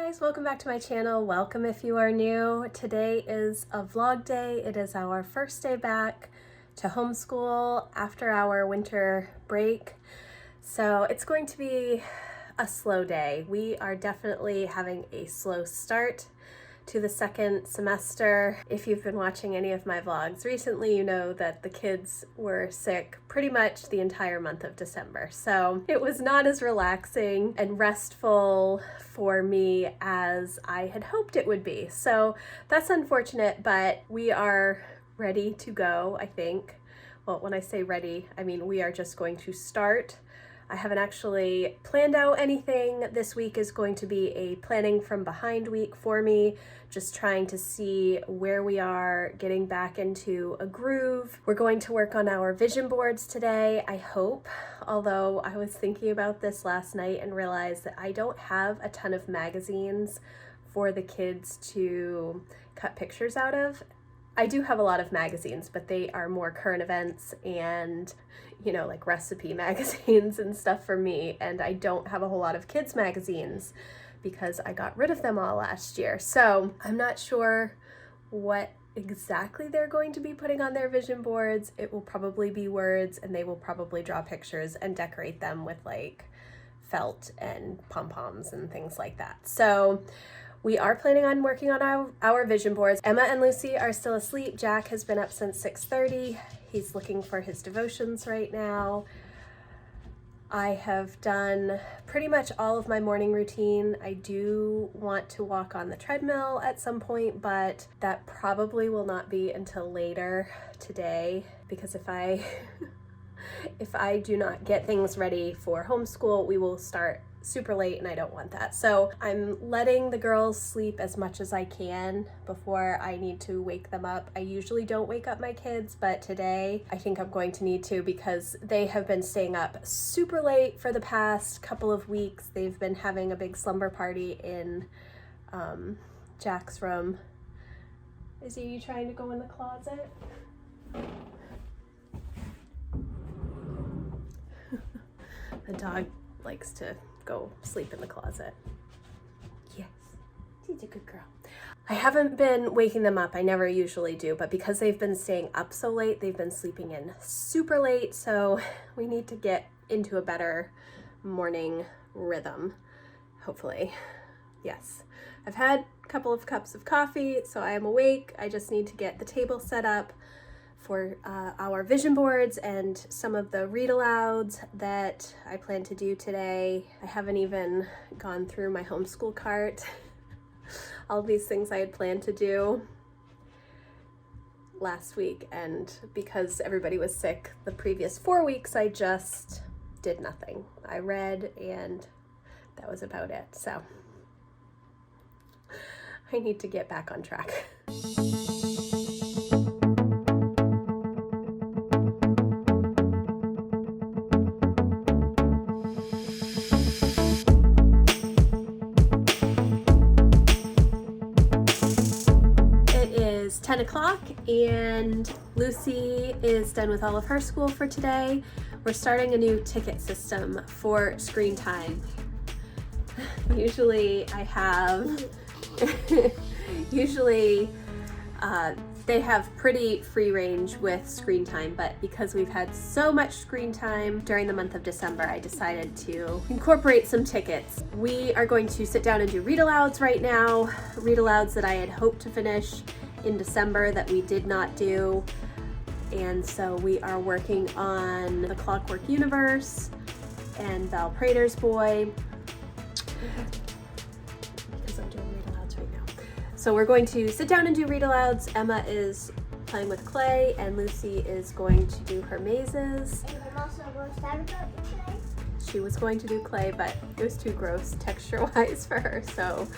guys, welcome back to my channel. Welcome if you are new. Today is a vlog day. It is our first day back to homeschool after our winter break. So it's going to be a slow day. We are definitely having a slow start to the second semester. If you've been watching any of my vlogs recently, you know that the kids were sick pretty much the entire month of December. So it was not as relaxing and restful for me as I had hoped it would be. So that's unfortunate, but we are ready to go, I think. Well, when I say ready, I mean we are just going to start. I haven't actually planned out anything. This week is going to be a planning from behind week for me, just trying to see where we are, getting back into a groove. We're going to work on our vision boards today, I hope, although I was thinking about this last night and realized that I don't have a ton of magazines for the kids to cut pictures out of. I do have a lot of magazines, but they are more current events and, you know, like recipe magazines and stuff for me. And I don't have a whole lot of kids magazines because I got rid of them all last year. So I'm not sure what exactly they're going to be putting on their vision boards. It will probably be words, and they will probably draw pictures and decorate them with like felt and pom-poms and things like that. So we are planning on working on our vision boards. Emma and Lucy are still asleep. Jack has been up since 6:30. He's looking for his devotions right now. I have done pretty much all of my morning routine. I do want to walk on the treadmill at some point, but that probably will not be until later today, because if I do not get things ready for homeschool, we will start super late, and I don't want that. So I'm letting the girls sleep as much as I can before I need to wake them up. I usually don't wake up my kids, but today I think I'm going to need to, because they have been staying up super late for the past couple of weeks. They've been having a big slumber party in Jack's room. Izzy, are you trying to go in the closet? The dog likes to go sleep in the closet. Yes, she's a good girl. I haven't been waking them up. I never usually do, but because they've been staying up so late, they've been sleeping in super late, so we need to get into a better morning rhythm, hopefully. Yes, I've had a couple of cups of coffee, so I am awake. I just need to get the table set up for our vision boards and some of the read alouds that I plan to do today. I haven't even gone through my homeschool cart. All these things I had planned to do last week, and because everybody was sick the previous 4 weeks, I just did nothing. I read, and that was about it. So I need to get back on track. It is 10 o'clock and Lucy is done with all of her school for today. We're starting a new ticket system for screen time. Usually they have pretty free range with screen time, but because we've had so much screen time during the month of December, I decided to incorporate some tickets. We are going to sit down and do read alouds right now, read alouds that I had hoped to finish in December that we did not do. And so we are working on The Clockwork Universe and Val Prater's Boy, because I'm doing read alouds right now. So we're going to sit down and do read alouds. Emma is playing with clay, and Lucy is going to do her mazes. And I'm also going to start about the clay. She was going to do clay, but it was too gross texture-wise for her, so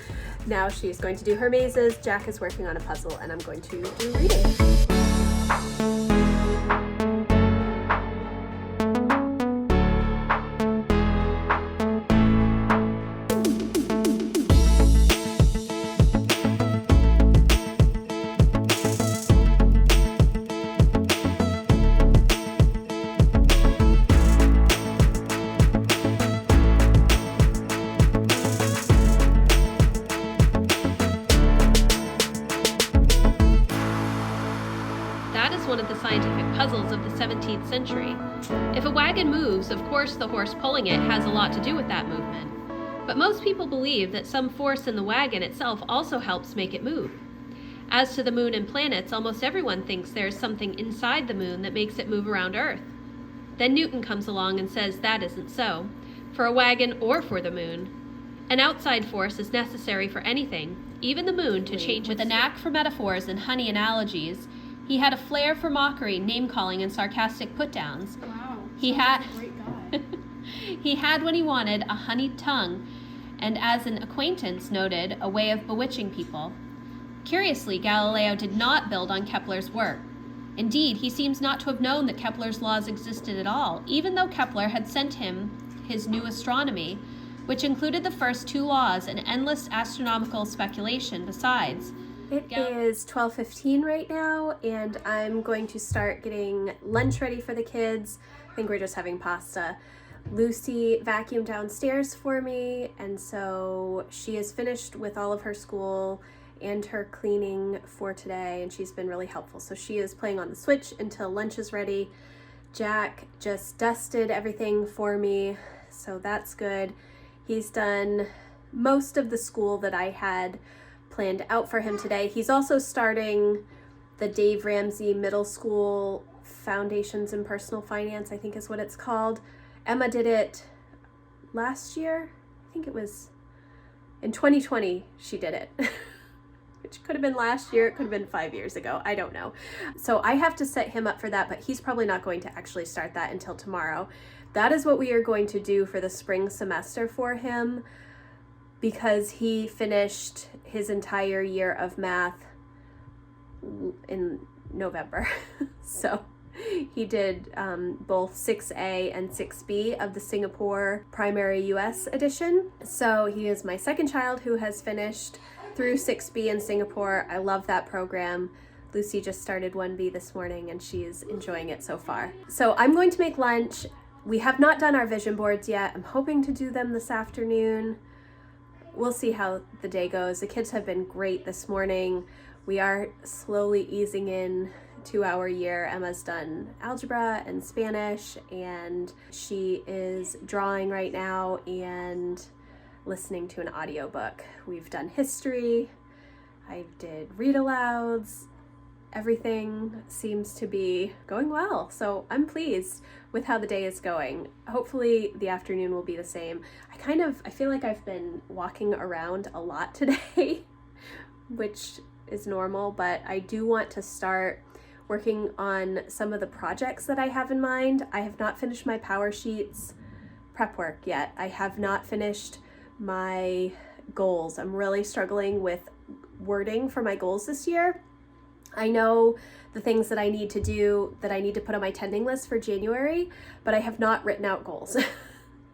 now she's going to do her mazes. Jack is working on a puzzle, and I'm going to do reading. scientific puzzles of the 17th century. If a wagon moves, of course the horse pulling it has a lot to do with that movement. But most people believe that some force in the wagon itself also helps make it move. As to the moon and planets, almost everyone thinks there is something inside the moon that makes it move around Earth. Then Newton comes along and says that isn't so, for a wagon or for the moon. An outside force is necessary for anything, even the moon, to change. With a knack for metaphors and honey analogies, he had a flair for mockery, name-calling, and sarcastic put-downs. Wow. He had a great guy. he had, when he wanted, a honeyed tongue, and as an acquaintance noted, a way of bewitching people. Curiously, Galileo did not build on Kepler's work. Indeed, he seems not to have known that Kepler's laws existed at all, even though Kepler had sent him his new astronomy, which included the first 2 laws and endless astronomical speculation besides. It is 12:15 right now, and I'm going to start getting lunch ready for the kids. I think we're just having pasta. Lucy vacuumed downstairs for me, and so she is finished with all of her school and her cleaning for today, and she's been really helpful. So she is playing on the Switch until lunch is ready. Jack just dusted everything for me, so that's good. He's done most of the school that I had planned out for him today. He's also starting the Dave Ramsey Middle School Foundations in Personal Finance, I think is what it's called. Emma did it last year. I think it was in 2020 she did it. Which could have been last year, it could have been 5 years ago, I don't know. So I have to set him up for that, but he's probably not going to actually start that until tomorrow. That is what we are going to do for the spring semester for him, because he finished his entire year of math in November. So he did both 6A and 6B of the Singapore Primary US edition. So he is my second child who has finished through 6B in Singapore. I love that program. Lucy just started 1B this morning and she's enjoying it so far. So I'm going to make lunch. We have not done our vision boards yet. I'm hoping to do them this afternoon. We'll see how the day goes. The kids have been great this morning. We are slowly easing in to our year. Emma's done algebra and Spanish, and she is drawing right now and listening to an audiobook. We've done history. I did read alouds. Everything seems to be going well, so I'm pleased with how the day is going. Hopefully the afternoon will be the same. I feel like I've been walking around a lot today, which is normal, but I do want to start working on some of the projects that I have in mind. I have not finished my Power Sheets prep work yet. I have not finished my goals. I'm really struggling with wording for my goals this year. I know the things that I need to do, that I need to put on my tending list for January, but I have not written out goals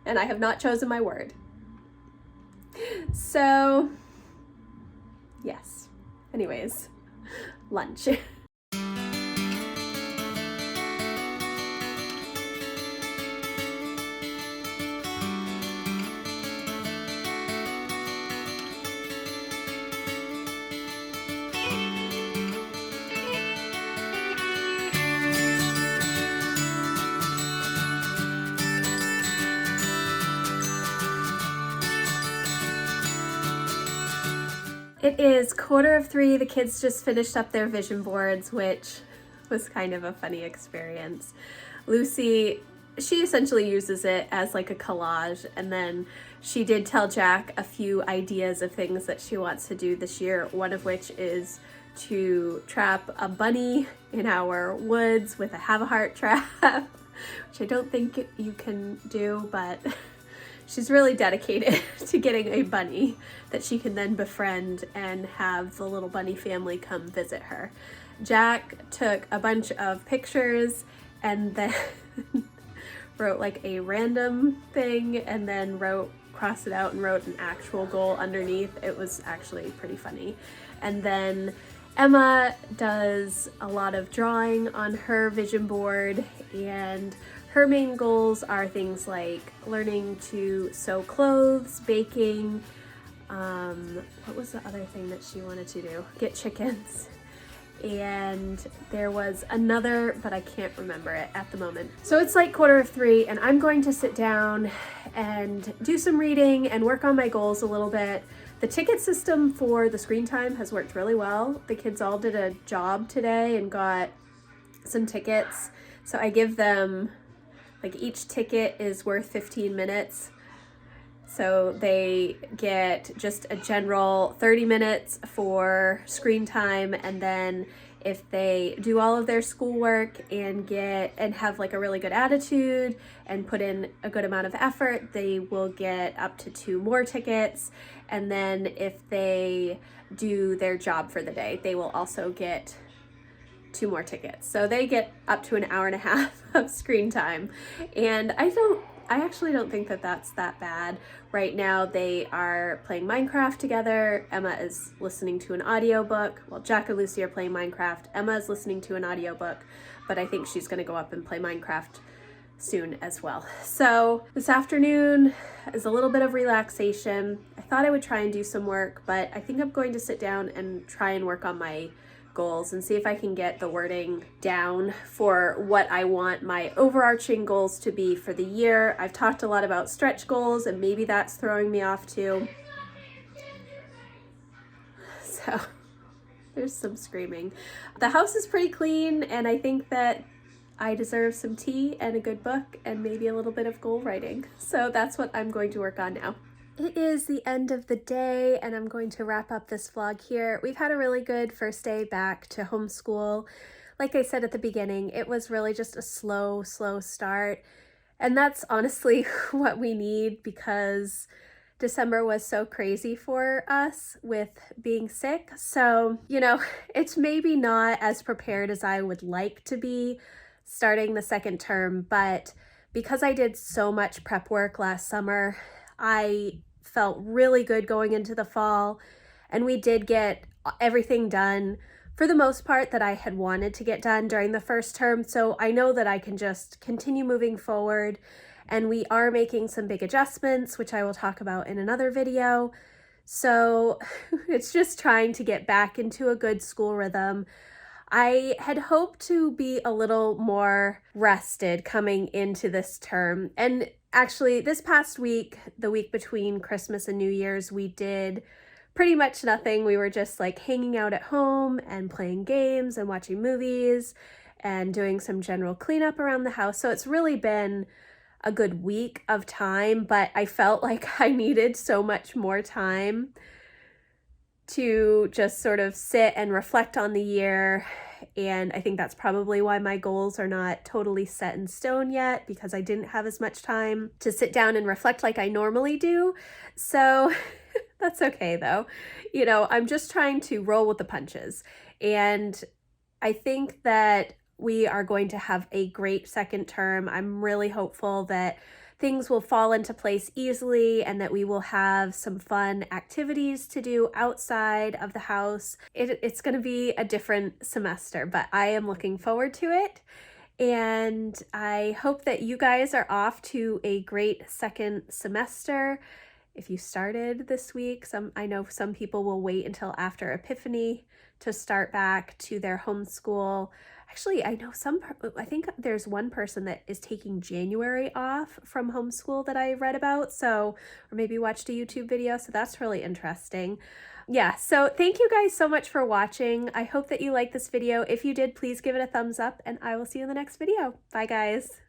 and I have not chosen my word. So, yes. Anyways, lunch. It is 2:45. The kids just finished up their vision boards, which was kind of a funny experience. Lucy, she essentially uses it as like a collage, and then she did tell Jack a few ideas of things that she wants to do this year, one of which is to trap a bunny in our woods with a have-a-heart trap, which I don't think you can do, but she's really dedicated to getting a bunny that she can then befriend and have the little bunny family come visit her. Jack took a bunch of pictures and then wrote like a random thing and then crossed it out and wrote an actual goal underneath. It was actually pretty funny. And then Emma does a lot of drawing on her vision board, and her main goals are things like learning to sew clothes, baking, what was the other thing that she wanted to do? Get chickens. and there was another, but I can't remember it at the moment. So it's like 2:45 and I'm going to sit down and do some reading and work on my goals a little bit. The ticket system for the screen time has worked really well. The kids all did a job today and got some tickets. So I give them, like, each ticket is worth 15 minutes. So they get just a general 30 minutes for screen time, and then if they do all of their schoolwork and have like a really good attitude and put in a good amount of effort, they will get up to 2 more tickets. And then if they do their job for the day, they will also get 2 more tickets. So they get up to an hour and a half of screen time. And I actually don't think that that's that bad. Right now they are playing Minecraft together. Emma is listening to an audiobook. Well, Jack and Lucy are playing Minecraft. Emma is listening to an audiobook, but I think she's gonna go up and play Minecraft soon as well. So this afternoon is a little bit of relaxation. I thought I would try and do some work, but I think I'm going to sit down and try and work on my goals and see if I can get the wording down for what I want my overarching goals to be for the year. I've talked a lot about stretch goals, and maybe that's throwing me off too. So there's some screaming. The house is pretty clean, and I think that I deserve some tea and a good book and maybe a little bit of goal writing. So that's what I'm going to work on now. It is the end of the day, and I'm going to wrap up this vlog here. We've had a really good first day back to homeschool. Like I said at the beginning, it was really just a slow start. And that's honestly what we need, because December was so crazy for us with being sick. So, you know, it's maybe not as prepared as I would like to be starting the second term, but because I did so much prep work last summer, I felt really good going into the fall, and we did get everything done for the most part that I had wanted to get done during the first term. So I know that I can just continue moving forward, and we are making some big adjustments, which I will talk about in another video. So it's just trying to get back into a good school rhythm. I had hoped to be a little more rested coming into this term, and actually this past week, the week between Christmas and New Year's, we did pretty much nothing. We were just like hanging out at home and playing games and watching movies and doing some general cleanup around the house. So it's really been a good week of time, but I felt like I needed so much more time to just sort of sit and reflect on the year. And I think that's probably why my goals are not totally set in stone yet, because I didn't have as much time to sit down and reflect like I normally do. So that's okay though. You know, I'm just trying to roll with the punches. And I think that we are going to have a great second term. I'm really hopeful that things will fall into place easily and that we will have some fun activities to do outside of the house. It's going to be a different semester, but I am looking forward to it. And I hope that you guys are off to a great second semester. If you started this week, I know some people will wait until after Epiphany to start back to their homeschool. Actually, I think there's one person that is taking January off from homeschool that I read about, or maybe watched a YouTube video, so that's really interesting. Yeah, so thank you guys so much for watching. I hope that you liked this video. If you did, please give it a thumbs up, and I will see you in the next video. Bye, guys.